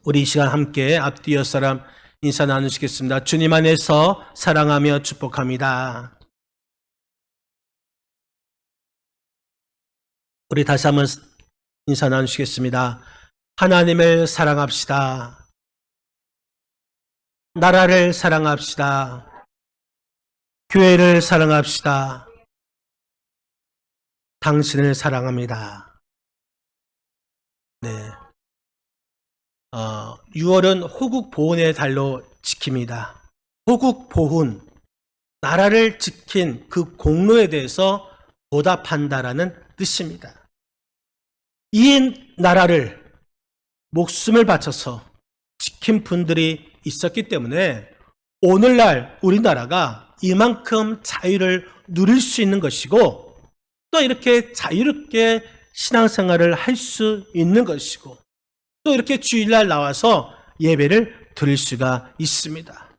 우리 이 시간 함께 앞뒤 옆 사람 인사 나누시겠습니다. 주님 안에서 사랑하며 축복합니다. 우리 다시 한번 인사 나누시겠습니다. 하나님을 사랑합시다. 나라를 사랑합시다. 교회를 사랑합시다. 당신을 사랑합니다. 네. 6월은 호국 보훈의 달로 지킵니다. 호국 보훈, 나라를 지킨 그 공로에 대해서 보답한다라는 뜻입니다. 이 나라를 목숨을 바쳐서 지킨 분들이 있었기 때문에 오늘날 우리나라가 이만큼 자유를 누릴 수 있는 것이고 또 이렇게 자유롭게 신앙생활을 할 수 있는 것이고 또 이렇게 주일날 나와서 예배를 드릴 수가 있습니다.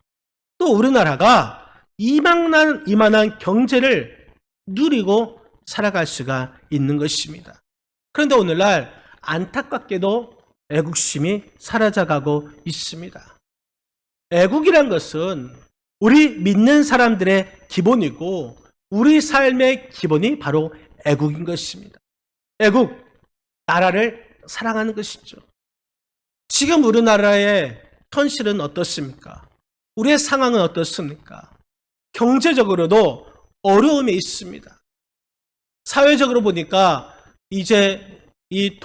또 우리나라가 이만한 경제를 누리고 살아갈 수가 있는 것입니다. 그런데 오늘날 안타깝게도 애국심이 사라져가고 있습니다. 애국이란 것은 우리 믿는 사람들의 기본이고 우리 삶의 기본이 바로 애국인 것입니다. 애국, 나라를 사랑하는 것이죠. 지금 우리나라의 현실은 어떻습니까? 우리의 상황은 어떻습니까? 경제적으로도 어려움이 있습니다. 사회적으로 보니까 이제 이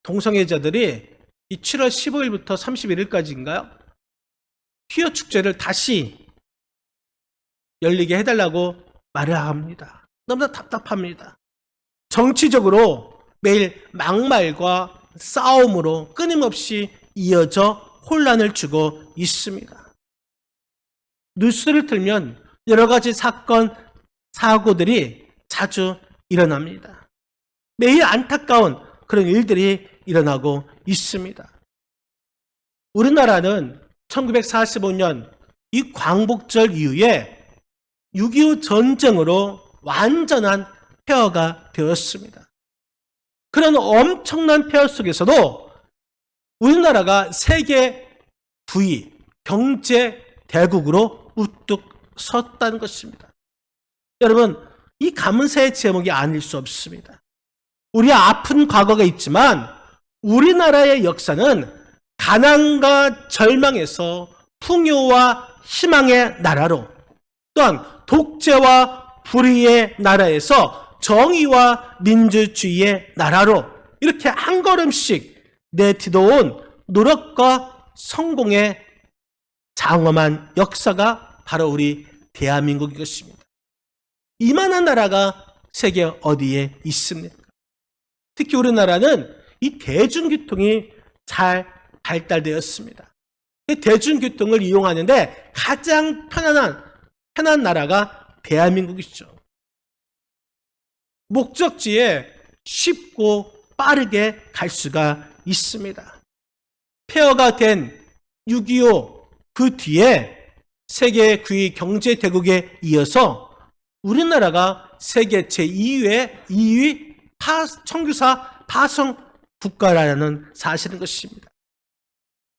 동성애자들이 이 7월 15일부터 31일까지인가요? 퀴어 축제를 다시 열리게 해달라고 말을 합니다. 너무나 답답합니다. 정치적으로 매일 막말과 싸움으로 끊임없이 이어져 혼란을 주고 있습니다. 뉴스를 틀면 여러 가지 사건, 사고들이 자주 일어납니다. 매일 안타까운 그런 일들이 일어나고 있습니다. 우리나라는 1945년 이 광복절 이후에 6.25 전쟁으로 완전한 폐허가 되었습니다. 그런 엄청난 폐허 속에서도 우리나라가 세계 부위, 경제 대국으로 우뚝 섰다는 것입니다. 여러분, 이 가문사의 제목이 아닐 수 없습니다. 우리 아픈 과거가 있지만 우리나라의 역사는 가난과 절망에서 풍요와 희망의 나라로 또한 독재와 불의의 나라에서 정의와 민주주의의 나라로 이렇게 한 걸음씩 내디뎌온 노력과 성공의 장엄한 역사가 바로 우리 대한민국인 것입니다. 이만한 나라가 세계 어디에 있습니까? 특히 우리나라는 이 대중교통이 잘 발달되었습니다. 대중교통을 이용하는데 가장 편한 나라가 대한민국이죠. 목적지에 쉽고 빠르게 갈 수가 있습니다. 폐허가 된 6.25 그 뒤에 세계 9위 경제 대국에 이어서 우리나라가 세계 제2위 청규사 파송 국가라는 사실인 것입니다.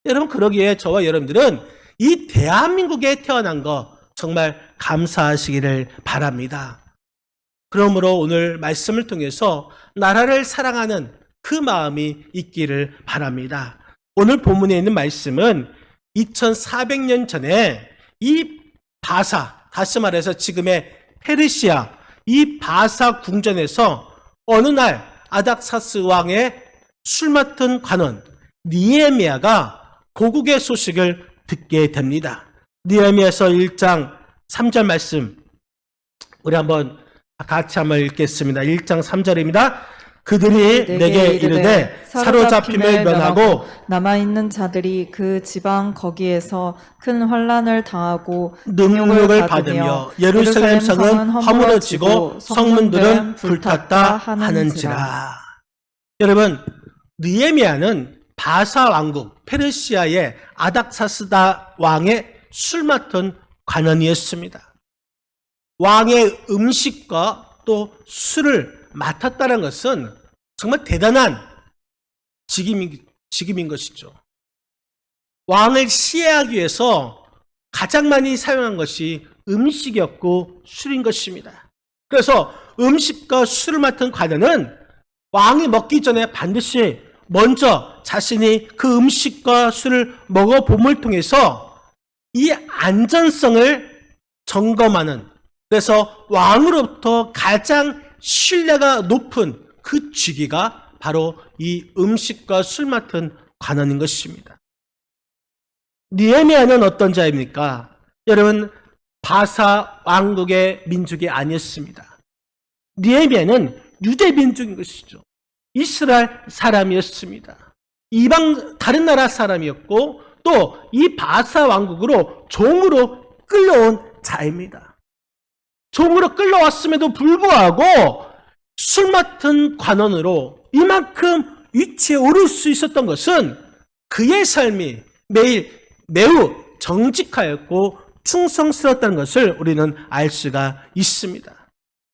여러분, 그러기에 저와 여러분들은 이 대한민국에 태어난 거 정말 감사하시기를 바랍니다. 그러므로 오늘 말씀을 통해서 나라를 사랑하는 그 마음이 있기를 바랍니다. 오늘 본문에 있는 말씀은 2400년 전에 이 바사, 다시 말해서 지금의 페르시아, 이 바사 궁전에서 어느 날 아닥사스 왕의 술 맡은 관원 느헤미야가 고국의 소식을 듣게 됩니다. 느헤미야서 1장 3절 말씀 우리 같이 한번 읽겠습니다. 1장 3절입니다. 그들이 내게 이르되 사로잡힘을 면하고 남아있는 자들이 그 지방 거기에서 큰 환난을 당하고 능욕을 받으며 예루살렘 성은 허물어지고 성문들은 불탔다 하는지라. 여러분, 느헤미야는 바사 왕국 페르시아의 아닥사스다 왕의 술 맡은 관원이었습니다. 왕의 음식과 또 술을 맡았다는 것은 정말 대단한 지금인 것이죠. 왕을 시해하기 위해서 가장 많이 사용한 것이 음식이었고 술인 것입니다. 그래서 음식과 술을 맡은 관원은 왕이 먹기 전에 반드시 먼저 자신이 그 음식과 술을 먹어봄을 통해서 이 안전성을 점검하는, 그래서 왕으로부터 가장 신뢰가 높은 그 직위가 바로 이 음식과 술 맡은 관원인 것입니다. 느헤미야는 어떤 자입니까? 여러분, 바사 왕국의 민족이 아니었습니다. 느헤미야는 유대 민족인 것이죠. 이스라엘 사람이었습니다. 이방 다른 나라 사람이었고 또 이 바사 왕국으로 종으로 끌려온 자입니다. 종으로 끌려왔음에도 불구하고 술 맡은 관원으로 이만큼 위치에 오를 수 있었던 것은 그의 삶이 매우 정직하였고 충성스러웠다는 것을 우리는 알 수가 있습니다.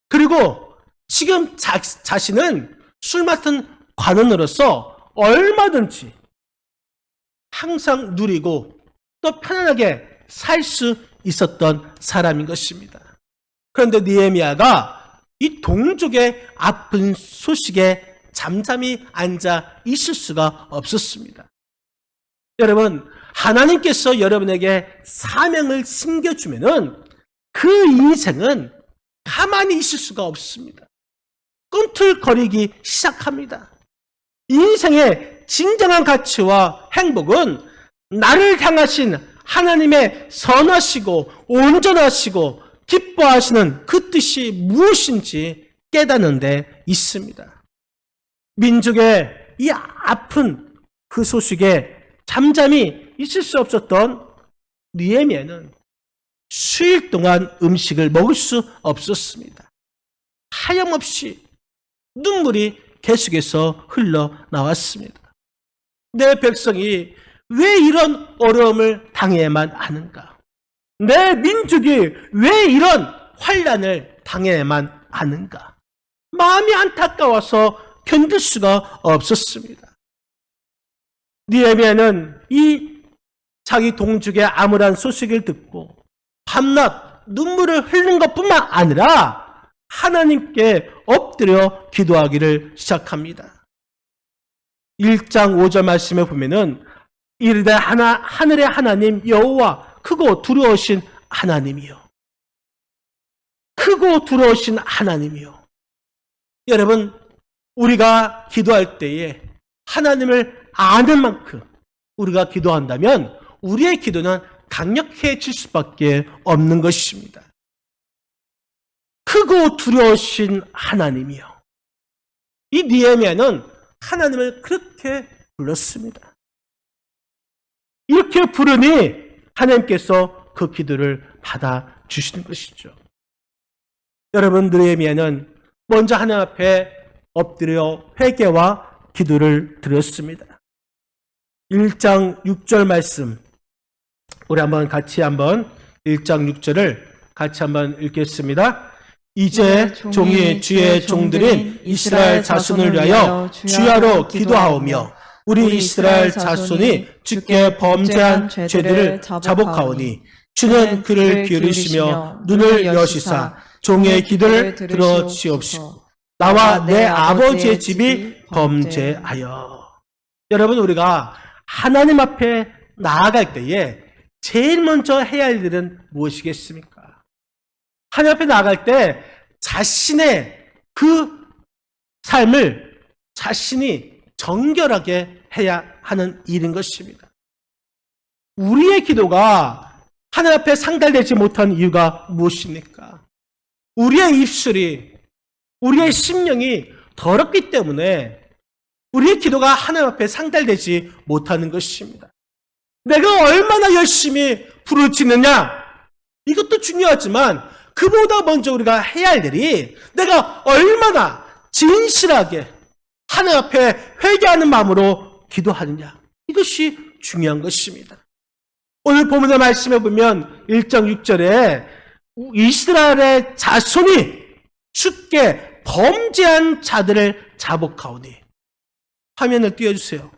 그리고 지금 자신은 술 맡은 관원으로서 얼마든지 항상 누리고 또 편안하게 살 수 있었던 사람인 것입니다. 그런데 느헤미야가 이 동족의 아픈 소식에 잠잠히 앉아 있을 수가 없었습니다. 여러분, 하나님께서 여러분에게 사명을 심겨주면은 그 인생은 가만히 있을 수가 없습니다. 꿈틀거리기 시작합니다. 인생의 진정한 가치와 행복은 나를 향하신 하나님의 선하시고 온전하시고 기뻐하시는 그 뜻이 무엇인지 깨닫는 데 있습니다. 민족의 이 아픈 그 소식에 잠잠히 있을 수 없었던 느헤미야는 수일 동안 음식을 먹을 수 없었습니다. 하염없이 눈물이 계속해서 흘러나왔습니다. 내 백성이 왜 이런 어려움을 당해야만 하는가? 내 민족이 왜 이런 환난을 당해야만 하는가? 마음이 안타까워서 견딜 수가 없었습니다. 느헤미야는 이 자기 동족의 암울한 소식을 듣고 밤낮 눈물을 흘린 것뿐만 아니라 하나님께 엎드려 기도하기를 시작합니다. 1장 5절 말씀에 보면은 이르되 하늘의 하나님 여호와 크고 두려우신 하나님이요. 크고 두려우신 하나님이요. 여러분, 우리가 기도할 때에 하나님을 아는 만큼 우리가 기도한다면 우리의 기도는 강력해질 수밖에 없는 것입니다. 크고 두려우신 하나님이요. 이 느헤미야는 하나님을 그렇게 불렀습니다. 이렇게 부르니 하나님께서 그 기도를 받아주시는 것이죠. 여러분, 느헤미야는 먼저 하나님 앞에 엎드려 회개와 기도를 드렸습니다. 1장 6절 말씀, 우리 같이 1장 6절을 같이 읽겠습니다. 이제 종이 주의 종들인 이스라엘 자손을 위하여 주야로 기도하오며 우리 이스라엘 자손이 주께 범죄한 죄들을 자복하오니 주는 그를 기울이시며 눈을 여시사 종의 기도를 들어주옵시고 나와 내 아버지의 집이 범죄하여. 여러분, 우리가 하나님 앞에 나아갈 때에 제일 먼저 해야 할 일은 무엇이겠습니까? 하나님 앞에 나아갈 때 자신의 그 삶을 자신이 정결하게 해야 하는 일인 것입니다. 우리의 기도가 하나님 앞에 상달되지 못한 이유가 무엇입니까? 우리의 입술이, 우리의 심령이 더럽기 때문에 우리의 기도가 하나님 앞에 상달되지 못하는 것입니다. 내가 얼마나 열심히 부르짖느냐, 이것도 중요하지만 그보다 먼저 우리가 해야 할 일이 내가 얼마나 진실하게 하나님 앞에 회개하는 마음으로 기도하느냐, 이것이 중요한 것입니다. 오늘 본문의 말씀에 보면 1장 6절에 이스라엘의 자손이 주께 범죄한 자들을 자복하오니, 화면을 띄워주세요.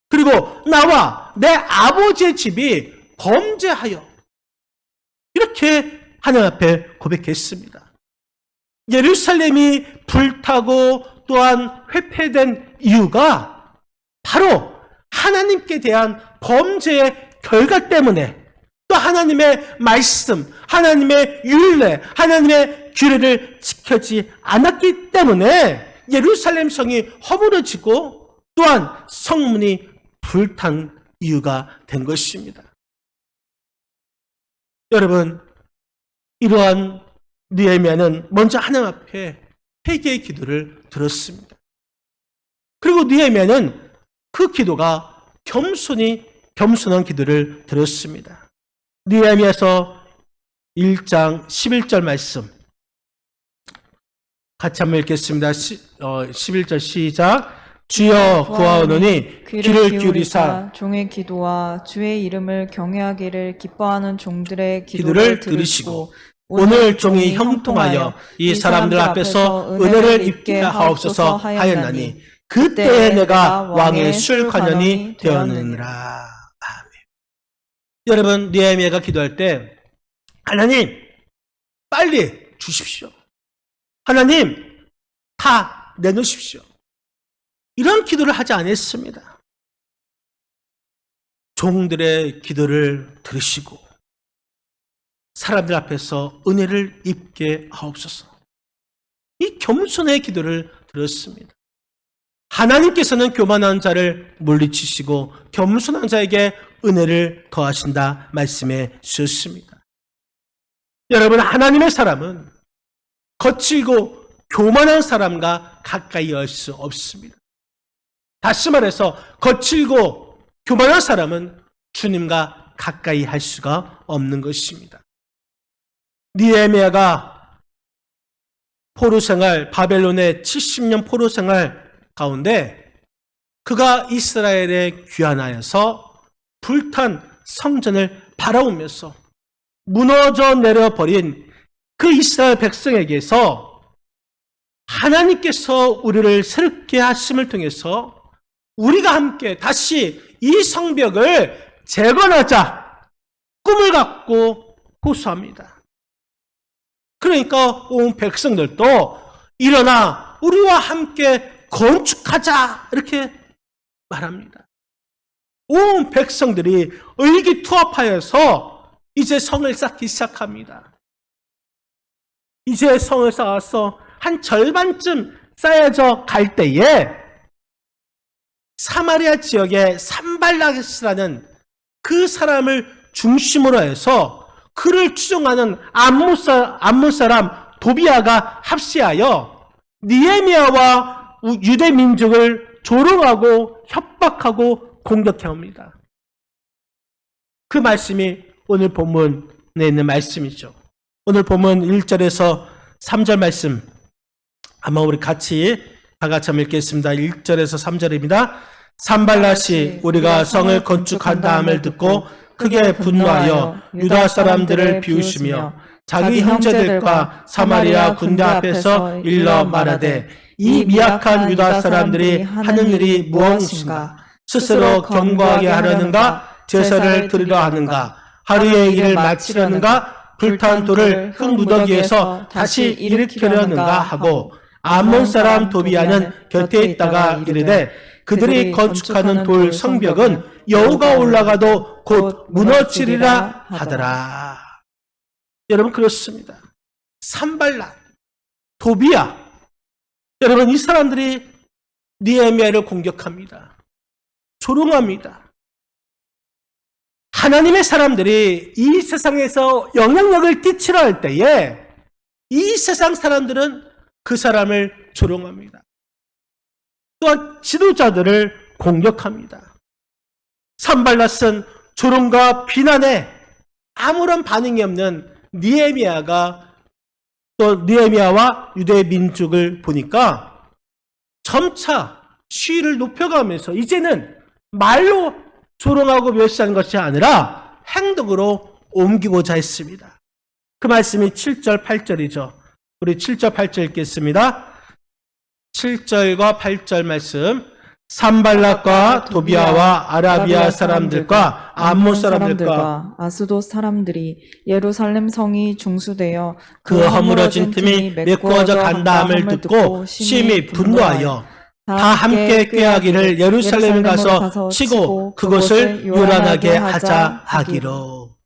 그리고 나와 내 아버지의 집이 범죄하여 이렇게 하나님 앞에 고백했습니다. 예루살렘이 불타고 또한 회폐된 이유가 바로 하나님께 대한 범죄의 결과 때문에 또 하나님의 말씀, 하나님의 율례, 하나님의 규례를 지켜지 않았기 때문에 예루살렘 성이 허물어지고 또한 성문이 불탄 이유가 된 것입니다. 여러분, 이러한 느헤미야는 먼저 하나님 앞에 회개의 기도를 들었습니다. 그리고 느헤미야는 그 기도가 겸손한 기도를 들었습니다. 느헤미야서 1장 11절 말씀 같이 한번 읽겠습니다. 11절 시작. 주여 구하오노니 귀를 기울이사 종의 기도와 주의 이름을 경외하기를 기뻐하는 종들의 기도를 들으시고 오늘 종이 형통하여 이 사람들 앞에서 은혜를 입게 하옵소서 하였나니 그때에 내가 왕의 술관원이 되었느니라. 아멘. 여러분, 느헤미야가 기도할 때 하나님 빨리 주십시오. 하나님 다 내놓으십시오. 이런 기도를 하지 않았습니다. 종들의 기도를 들으시고 사람들 앞에서 은혜를 입게 하옵소서. 이 겸손의 기도를 들었습니다. 하나님께서는 교만한 자를 물리치시고 겸손한 자에게 은혜를 더하신다 말씀해 주셨습니다. 여러분, 하나님의 사람은 거칠고 교만한 사람과 가까이 할 수 없습니다. 다시 말해서 거칠고 교만한 사람은 주님과 가까이 할 수가 없는 것입니다. 느헤미야가 포로생활, 바벨론의 70년 포로생활 가운데 그가 이스라엘에 귀환하여서 불탄 성전을 바라보면서 무너져 내려버린 그 이스라엘 백성에게서 하나님께서 우리를 새롭게 하심을 통해서 우리가 함께 다시 이 성벽을 재건하자 꿈을 갖고 호소합니다. 그러니까 온 백성들도 일어나 우리와 함께 건축하자 이렇게 말합니다. 온 백성들이 의기투합하여서 이제 성을 쌓기 시작합니다. 이제 성을 쌓아서 한 절반쯤 쌓여져 갈 때에 사마리아 지역의 산발랏이라는 그 사람을 중심으로 해서 그를 추종하는 암몬 사람 도비아가 합세하여 느헤미야와 유대 민족을 조롱하고 협박하고 공격해 옵니다. 그 말씀이 오늘 본문에 있는 말씀이죠. 오늘 본문 1절에서 3절 말씀 아마 우리 같이 다 같이 한번 읽겠습니다. 1절에서 3절입니다. 산발랏이 우리가 성을 건축한 다음을 듣고 크게 분노하여 유다 사람들을 비웃으며 자기 형제들과 사마리아 군대 앞에서 일러 말하되 이 미약한 유다 사람들이 하는 일이 무엇인가? 스스로 경고하게 하려는가? 제사를 드리려 하는가? 하루의 일을 마치려는가? 불탄 돌을 흙무더기에서 다시 일으키려는가 하고 암몬 사람 도비아는 곁에 있다가 이르되 그들이 건축하는 돌 성벽은 여호가 올라가도 곧 무너지리라 하더라. 여러분, 그렇습니다. 산발랏, 도비아, 여러분, 이 사람들이 느헤미야를 공격합니다. 조롱합니다. 하나님의 사람들이 이 세상에서 영향력을 끼치려 할 때에 이 세상 사람들은 그 사람을 조롱합니다. 또한 지도자들을 공격합니다. 산발랏은 조롱과 비난에 아무런 반응이 없는 느헤미야가 또 느헤미야와 유대 민족을 보니까 점차 시위를 높여가면서 이제는 말로 조롱하고 멸시하는 것이 아니라 행동으로 옮기고자 했습니다. 그 말씀이 7절, 8절이죠. 우리 7절, 8절 읽겠습니다. 7절과 8절 말씀 산발락과 도비아와 아라비아 사람들과 암몬 사람들과 아스돗 사람들이 예루살렘 성이 중수되어 그 허물어진 틈이 메꾸어져 간다함을 듣고 심히 분노하여 다 함께 꾀하기를 예루살렘에 가서 치고 그곳을 요란하게 하자 하기로.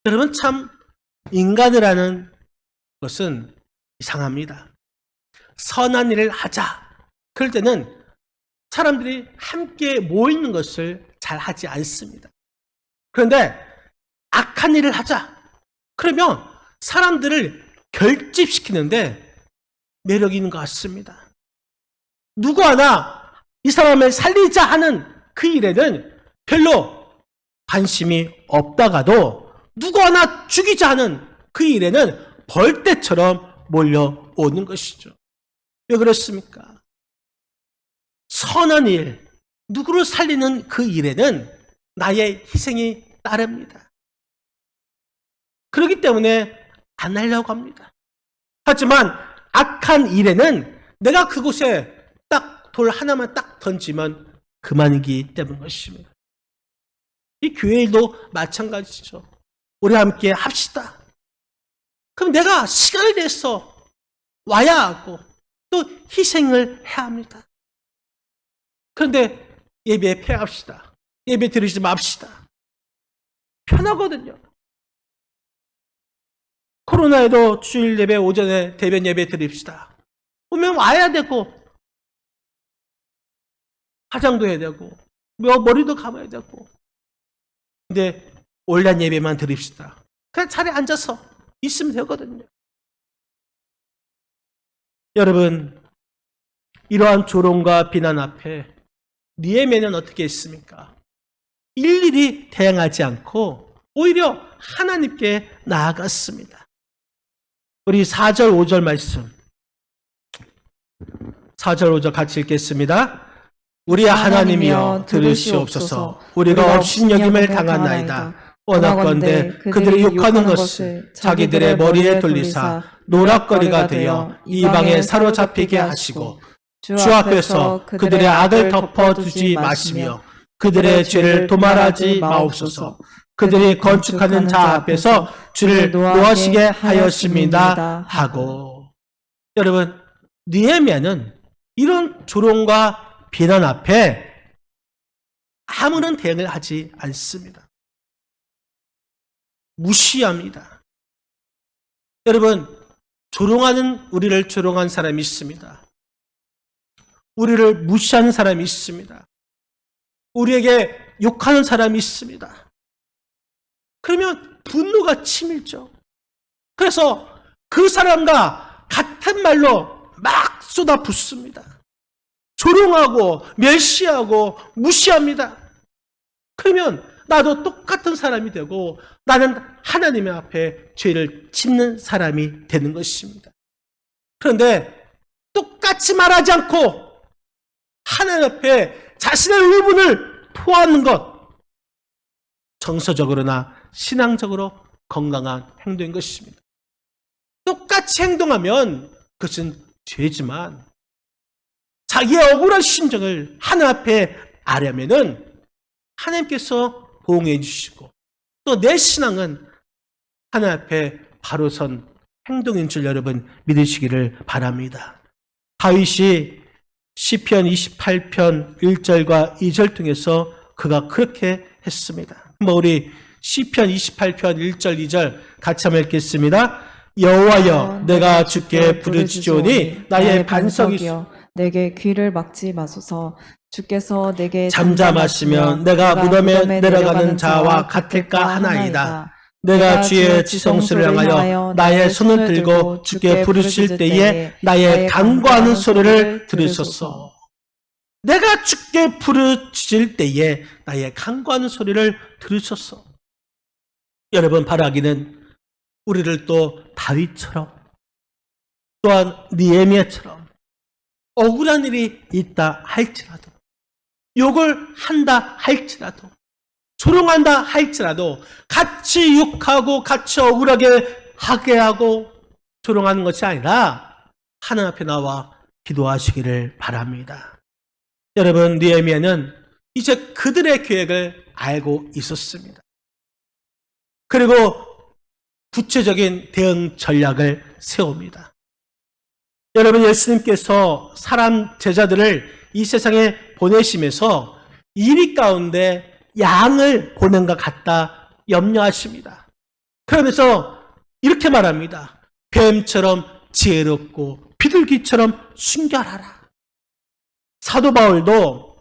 여러분, 참 인간이라는 것은 이상합니다. 선한 일을 하자. 그럴 때는 사람들이 함께 모이는 것을 잘 하지 않습니다. 그런데 악한 일을 하자. 그러면 사람들을 결집시키는데 매력이 있는 것 같습니다. 누구 하나 이 사람을 살리자 하는 그 일에는 별로 관심이 없다가도 누구 하나 죽이자 하는 그 일에는 벌떼처럼 몰려오는 것이죠. 왜 그렇습니까? 선한 일, 누구를 살리는 그 일에는 나의 희생이 따릅니다. 그렇기 때문에 안 하려고 합니다. 하지만 악한 일에는 내가 그곳에 딱 돌 하나만 딱 던지면 그만이기 때문인 것입니다. 이 교회 일도 마찬가지죠. 우리 함께 합시다. 그럼 내가 시간을 내서 와야 하고 또 희생을 해야 합니다. 그런데 예배 폐합시다. 예배 드리지 맙시다. 편하거든요. 코로나에도 주일 예배 오전에 대변 예배 드립시다. 오면 와야 되고 화장도 해야 되고 머리도 감아야 되고 근데 온라인 예배만 드립시다. 그냥 자리에 앉아서 있으면 되거든요. 여러분, 이러한 조롱과 비난 앞에 느헤미야는 어떻게 했습니까? 일일이 대응하지 않고 오히려 하나님께 나아갔습니다. 우리 4절 5절 말씀 4절 5절 같이 읽겠습니다. 우리 하나님이여 들으시옵소서. 우리가 업신여김을 당하나이다. 원하건대 그들이 욕하는 것을 자기들의 머리에 돌리사 노락거리가 되어 이방에 사로잡히게 하시고 주 앞에서 그들의 악을 덮어주지 마시며 그들의 죄를 도말하지 마옵소서. 그들이 건축하는 자 앞에서 주를 노하시게 하였습니다 하고. 여러분, 느헤미야는 이런 조롱과 비난 앞에 아무런 대응을 하지 않습니다. 무시합니다. 여러분, 조롱하는 우리를 조롱한 사람이 있습니다. 우리를 무시하는 사람이 있습니다. 우리에게 욕하는 사람이 있습니다. 그러면 분노가 치밀죠. 그래서 그 사람과 같은 말로 막 쏟아붓습니다. 조롱하고 멸시하고 무시합니다. 그러면 나도 똑같은 사람이 되고 나는 하나님 앞에 죄를 짓는 사람이 되는 것입니다. 그런데 똑같이 말하지 않고 하나님 앞에 자신의 의문을 토하는 것, 정서적으로나 신앙적으로 건강한 행동인 것입니다. 똑같이 행동하면 그것은 죄지만 자기의 억울한 심정을 하나님 앞에 아려면은 하나님께서 보응해 주시고 또 내 신앙은 하나님 앞에 바로 선 행동인 줄 여러분 믿으시기를 바랍니다. 다윗이 시편 28편 1절과 2절 통해서 그가 그렇게 했습니다. 한번 우리 시편 28편 1절 2절 같이 한번 읽겠습니다. 여호와여 내가 주께 부르짖으오니 나의 반석이시오. 내게 귀를 막지 마소서. 주께서 내게 잠잠하시면 내가 무덤에 내려가는 자와 같을까 하나이다. 내가 주의 지성소를 향하여 나의 손을 들고 주께 부르실 때에 나의 간구하는 소리를 들으소서. 내가 주께 부르실 때에 나의 간구하는 소리를 들으소서. 여러분, 바라기는 우리를 또 다윗처럼 또한 느헤미야처럼 억울한 일이 있다 할지라도, 욕을 한다 할지라도, 조롱한다 할지라도 같이 욕하고 같이 억울하게 하게 하고 조롱하는 것이 아니라 하나님 앞에 나와 기도하시기를 바랍니다. 여러분, 느헤미야는 이제 그들의 계획을 알고 있었습니다. 그리고 구체적인 대응 전략을 세웁니다. 여러분, 예수님께서 사람 제자들을 이 세상에 보내시면서 이리 가운데 양을 보낸 것 같다 염려하십니다. 그러면서 이렇게 말합니다. 뱀처럼 지혜롭고 비둘기처럼 순결하라. 사도 바울도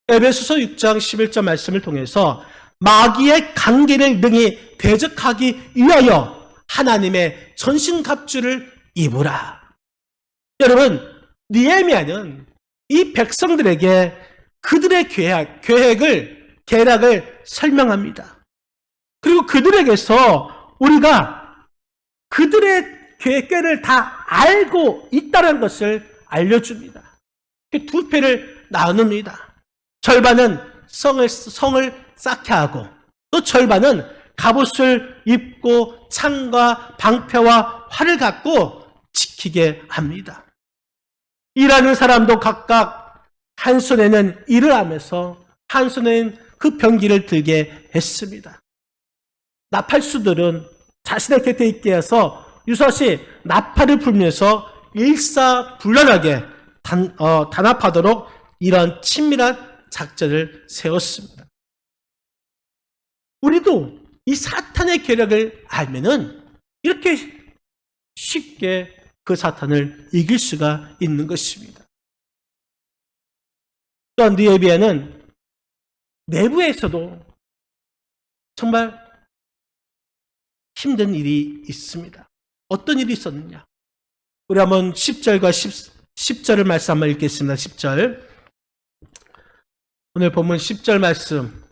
에베소서 6장 11절 말씀을 통해서 마귀의 관계를 능히 대적하기 위하여 하나님의 전신갑주를 입으라. 여러분, 느헤미야는 이 백성들에게 그들의 계략을 설명합니다. 그리고 그들에게서 우리가 그들의 계획을 다 알고 있다는 것을 알려줍니다. 두 패를 나눕니다. 절반은 성을 쌓게 하고 또 절반은 갑옷을 입고 창과 방패와 활을 갖고 지키게 합니다. 일하는 사람도 각각 한 손에는 일을 하면서 한 손에는 그 병기를 들게 했습니다. 나팔수들은 자신의 곁에 있게 해서 유사시 나팔을 불면서 일사불란하게 단합하도록 이런 친밀한 작전을 세웠습니다. 우리도 이 사탄의 계략을 알면은 이렇게 쉽게 그 사탄을 이길 수가 있는 것입니다. 또한 느헤미야는 내부에서도 정말 힘든 일이 있습니다. 어떤 일이 있었느냐? 우리 한번 10절과 10절을 말씀 한번 읽겠습니다. 10절. 오늘 본문 10절 말씀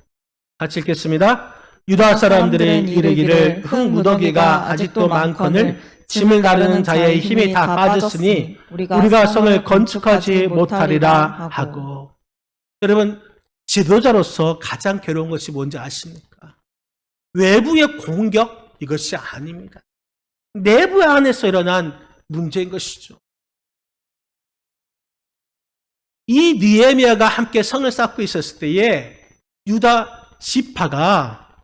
같이 읽겠습니다. 유다 사람들은 이르기를 흙 무더기가 아직도 많거늘 짐을 나르는 자의 힘이 다 빠졌으니 우리가 성을 건축하지 못하리라 하고. 여러분, 지도자로서 가장 괴로운 것이 뭔지 아십니까? 외부의 공격? 이것이 아닙니다. 내부 안에서 일어난 문제인 것이죠. 이 느헤미야가 함께 성을 쌓고 있었을 때에 유다 지파가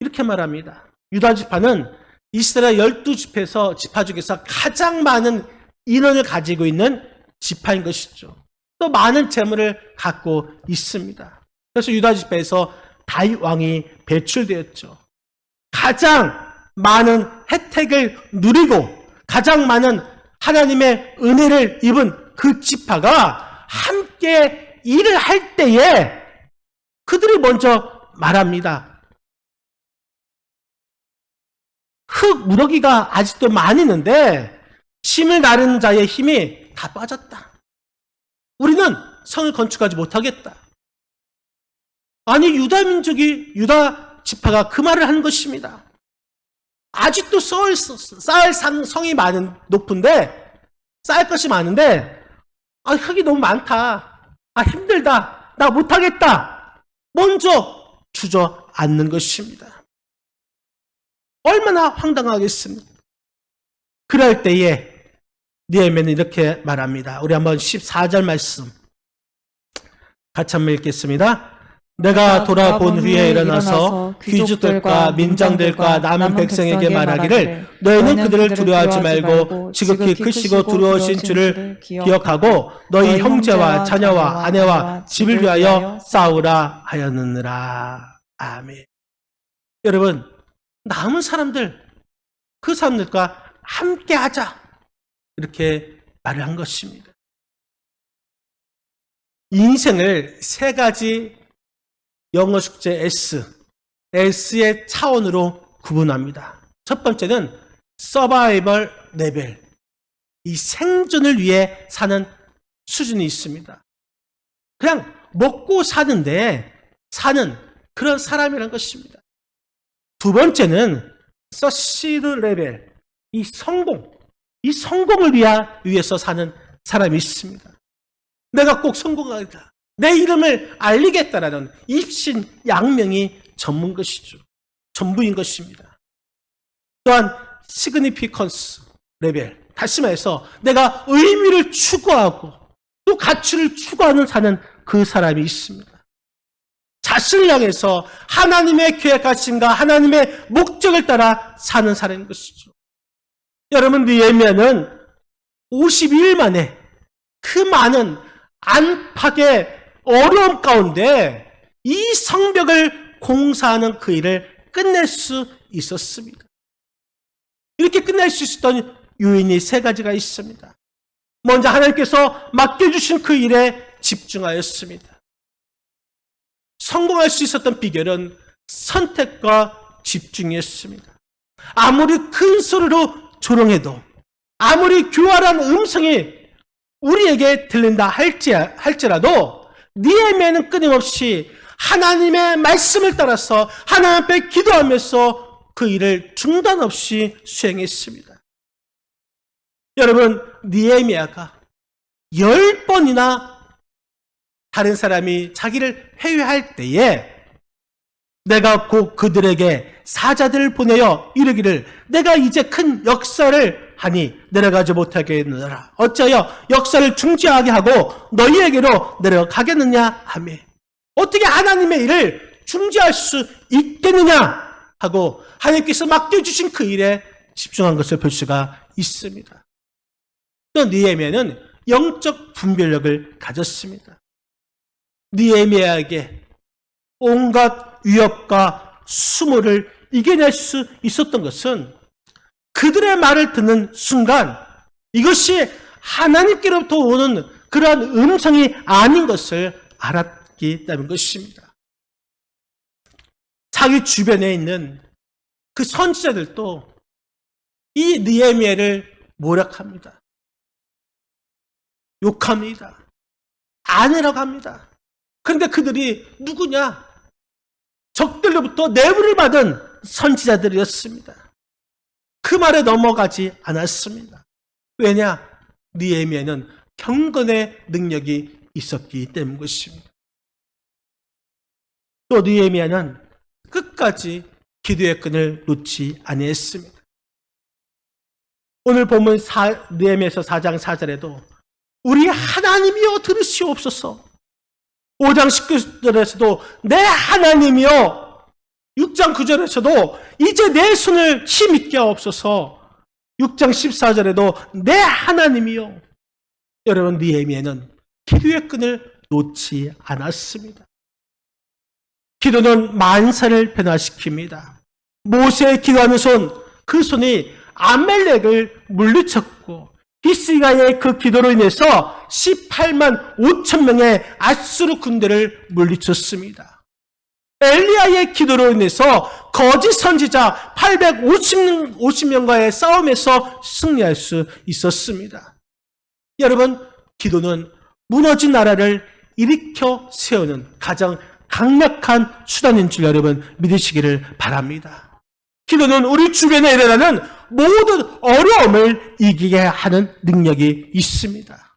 이렇게 말합니다. 유다 지파는 이스라엘 12지파에서 지파 중에서 가장 많은 인원을 가지고 있는 지파인 것이죠. 또 많은 재물을 갖고 있습니다. 그래서 유다 지파에서 다윗 왕이 배출되었죠. 가장 많은 혜택을 누리고 가장 많은 하나님의 은혜를 입은 그 지파가 함께 일을 할 때에 그들이 먼저 말합니다. 흙 무더기가 아직도 많이 있는데 짐을 나르는 자의 힘이 다 빠졌다. 우리는 성을 건축하지 못하겠다. 아니, 유다 지파가 그 말을 하는 것입니다. 아직도 쌓을 성이 높은데, 쌓을 것이 많은데, 흙이 너무 많다. 힘들다. 나 못하겠다. 먼저 주저앉는 것입니다. 얼마나 황당하겠습니까? 그럴 때에 느헤미야는 이렇게 말합니다. 우리 한번 14절 말씀 같이 한번 읽겠습니다. 내가 돌아본 후에 일어나서 귀족들과 민장들과 남은 백성에게 말하기를 너희는 그들을 두려워하지 말고 지극히 크시고 두려우신 주를 기억하고 너희 형제와 자녀와 아내와 집을 위하여 싸우라 하였느니라. 아멘. 여러분, 남은 사람들, 그 사람들과 함께 하자, 이렇게 말을 한 것입니다. 인생을 세 가지 영어 숙제 S의 차원으로 구분합니다. 첫 번째는 서바이벌 레벨, 이 생존을 위해 사는 수준이 있습니다. 그냥 먹고 사는데 사는 그런 사람이란 것입니다. 두 번째는 서시드 레벨, 이 성공을 위해서 사는 사람이 있습니다. 내가 꼭 성공하겠다, 내 이름을 알리겠다라는 입신양명이 전부인 것입니다. 또한 시그니피컨스 레벨, 다시 말해서 내가 의미를 추구하고 또 가치를 추구하는 사는 그 사람이 있습니다. 자신을 향해서 하나님의 계획하심과 하나님의 목적을 따라 사는 사람인 것이죠. 여러분, 느헤미야는 52일 만에 그 많은 안팎의 어려움 가운데 이 성벽을 공사하는 그 일을 끝낼 수 있었습니다. 이렇게 끝낼 수 있었던 요인이 세 가지가 있습니다. 먼저 하나님께서 맡겨주신 그 일에 집중하였습니다. 성공할 수 있었던 비결은 선택과 집중이었습니다. 아무리 큰 소리로 조롱해도, 아무리 교활한 음성이 우리에게 들린다 할지라도 느헤미야는 끊임없이 하나님의 말씀을 따라서 하나님 앞에 기도하면서 그 일을 중단 없이 수행했습니다. 여러분, 느헤미야가 10번이나 다른 사람이 자기를 회유할 때에 내가 곧 그들에게 사자들을 보내어 이르기를 내가 이제 큰 역사를 하니 내려가지 못하겠느냐, 어찌하여 역사를 중지하게 하고 너희에게로 내려가겠느냐 하며, 어떻게 하나님의 일을 중지할 수 있겠느냐 하고 하나님께서 맡겨주신 그 일에 집중한 것을 볼 수가 있습니다. 또 느헤미야는 영적 분별력을 가졌습니다. 느헤미야에게 온갖 위협과 수모를 이겨낼 수 있었던 것은 그들의 말을 듣는 순간 이것이 하나님께로부터 오는 그러한 음성이 아닌 것을 알았기 때문인 것입니다. 자기 주변에 있는 그 선지자들도 이 느헤미야를 모략합니다. 욕합니다. 아내라고 합니다. 그런데 그들이 누구냐? 적들로부터 내부를 받은 선지자들이었습니다. 그 말에 넘어가지 않았습니다. 왜냐? 느헤미야는 경건의 능력이 있었기 때문인 것입니다. 또 느헤미야는 끝까지 기도의 끈을 놓지 아니했습니다. 오늘 본문 느헤미야서 4장 4절에도 우리 하나님이여 들으시옵소서, 5장 19절에서도 내 하나님이여, 6장 9절에서도 이제 내 손을 힘있게 하옵소서, 6장 14절에도 내 하나님이여. 여러분, 느헤미야는 기도의 끈을 놓지 않았습니다. 기도는 만사를 변화시킵니다. 모세의 기도하는 손, 그 손이 아멜렉을 물리쳤고 히스기야의 그 기도로 인해서 18만 5천 명의 아수르 군대를 물리쳤습니다. 엘리야의 기도로 인해서 거짓 선지자 850명과의 싸움에서 승리할 수 있었습니다. 여러분, 기도는 무너진 나라를 일으켜 세우는 가장 강력한 수단인 줄 여러분 믿으시기를 바랍니다. 기도는 우리 주변에 일어나는 모든 어려움을 이기게 하는 능력이 있습니다.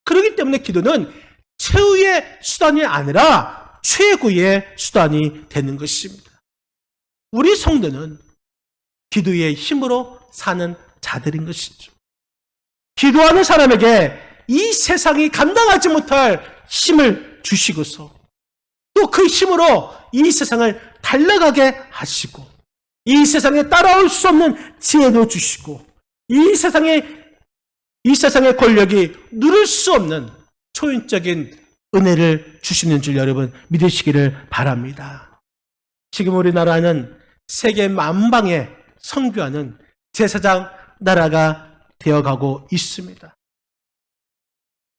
그렇기 때문에 기도는 최후의 수단이 아니라 최고의 수단이 되는 것입니다. 우리 성도는 기도의 힘으로 사는 자들인 것이죠. 기도하는 사람에게 이 세상이 감당하지 못할 힘을 주시고서 또 그 힘으로 이 세상을 달려가게 하시고 이 세상에 따라올 수 없는 지혜도 주시고 이 세상의 권력이 누릴 수 없는 초인적인 은혜를 주시는 줄 여러분 믿으시기를 바랍니다. 지금 우리나라는 세계 만방에 선교하는 제사장 나라가 되어가고 있습니다.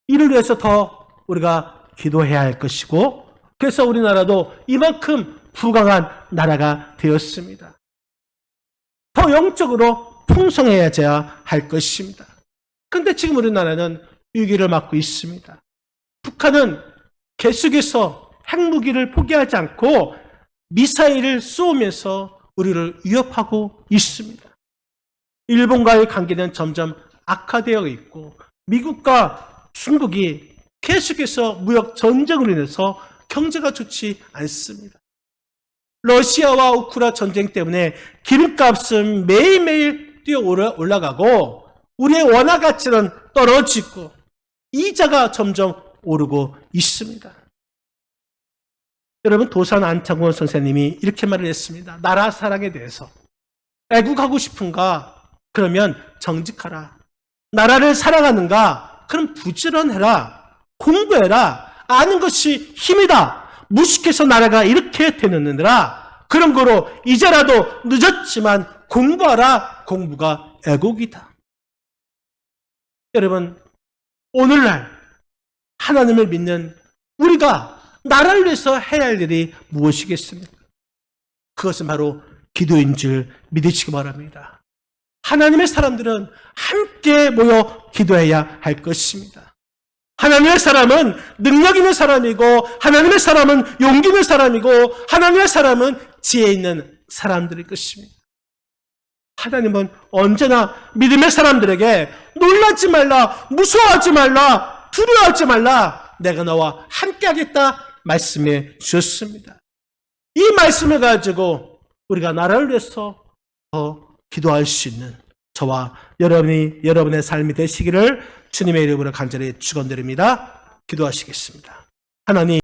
이를 위해서 더 우리가 기도해야 할 것이고, 그래서 우리나라도 이만큼 부강한 나라가 되었습니다. 더 영적으로 풍성해져야 할 것입니다. 그런데 지금 우리나라는 위기를 맞고 있습니다. 북한은 계속해서 핵무기를 포기하지 않고 미사일을 쏘면서 우리를 위협하고 있습니다. 일본과의 관계는 점점 악화되어 있고 미국과 중국이 계속해서 무역 전쟁으로 인해서 경제가 좋지 않습니다. 러시아와 우크라이나 전쟁 때문에 기름값은 매일매일 뛰어 올라가고 우리의 원화 가치는 떨어지고 이자가 점점 오르고 있습니다. 여러분, 도산 안창원 선생님이 이렇게 말을 했습니다. 나라 사랑에 대해서. 애국하고 싶은가? 그러면 정직하라. 나라를 사랑하는가? 그럼 부지런해라. 공부해라. 아는 것이 힘이다. 무식해서 나라가 이렇게 되느니라. 그런 거로 이제라도 늦었지만 공부하라. 공부가 애국이다. 여러분, 오늘날 하나님을 믿는 우리가 나라를 위해서 해야 할 일이 무엇이겠습니까? 그것은 바로 기도인 줄 믿으시기 바랍니다. 하나님의 사람들은 함께 모여 기도해야 할 것입니다. 하나님의 사람은 능력 있는 사람이고, 하나님의 사람은 용기 있는 사람이고, 하나님의 사람은 지혜 있는 사람들일 것입니다. 하나님은 언제나 믿음의 사람들에게 놀라지 말라, 무서워하지 말라, 두려워하지 말라, 내가 너와 함께 하겠다 말씀해 주셨습니다. 이 말씀을 가지고 우리가 나라를 위해서 더 기도할 수 있는 저와 여러분의 삶이 되시기를 주님의 이름으로 간절히 축원드립니다. 기도하시겠습니다. 하나님,